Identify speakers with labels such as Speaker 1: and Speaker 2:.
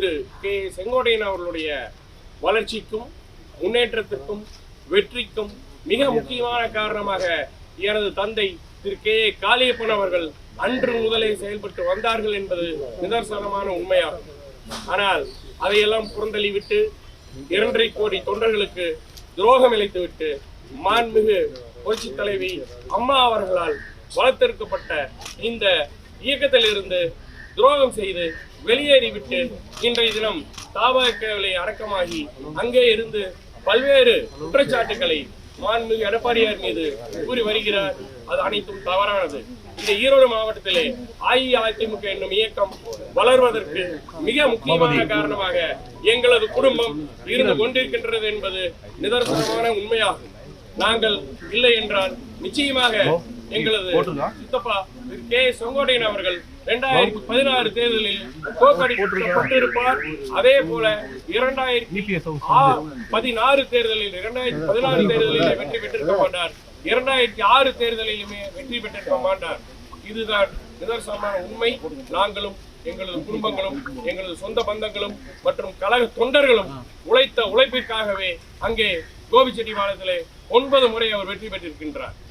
Speaker 1: திரு K Sengottaiyan அவர்களுடைய வளர்ச்சிக்கும் முன்னேற்றத்திற்கும் வெற்றிக்கும் மிக முக்கியமான காரணமாக எனது தந்தை திரு கே காளியப்பன் அவர்கள் அன்று முதலே செயல்பட்டு வந்தார்கள் என்பது நிதர்சனமான உண்மையாகும். ஆனால் அதையெல்லாம் புறந்தள்ளிவிட்டு 2.5 கோடி தொண்டர்களுக்கு துரோகம் இழைத்துவிட்டு மாண்புமிகு புரட்சி தலைவி அம்மா அவர்களால் வளர்த்தெடுக்கப்பட்ட இந்த இயக்கத்தில் இருந்து துரோகம் செய்து வெளியேறிவிட்டு இன்றைய தினம் தாவகவிலை அடக்கமாகி அங்கே இருந்து பல்வேறு குற்றச்சாட்டுகளை மாண்புமிகு எடப்பாடியார் மீது கூறி வருகிறார். அது அனைத்தும் தவறானது. இந்த ஈரோடு மாவட்டத்திலே அஇஅதிமுக என்னும் இயக்கம் வளர்வதற்கு மிக முக்கியமான காரணமாக எங்களது குடும்பம் இருந்து கொண்டிருக்கின்றது என்பது நிதர்சனமான உண்மையாகும். நாங்கள் இல்லை என்றால் நிச்சயமாக எங்களது சித்தப்பா கே செங்கோட்டையன் அவர்கள் 2016 தேர்தலில் தோற்கடிக்கப்பட்டிருப்பார். அதே போல 2016 தேர்தலில் வெற்றி பெற்றிருக்க மாட்டார். 2006 தேர்தலிலுமே வெற்றி பெற்றிருக்க மாட்டார். இதுதான் நிதர்சனமான உண்மை. நாங்களும் எங்களது குடும்பங்களும் எங்களது சொந்த பந்தங்களும் மற்றும் கழக தொண்டர்களும் உழைத்த உழைப்பிற்காகவே அங்கே கோபிச்செட்டிப்பாளையத்திலே 9 முறை அவர் வெற்றி பெற்றிருக்கின்றார்.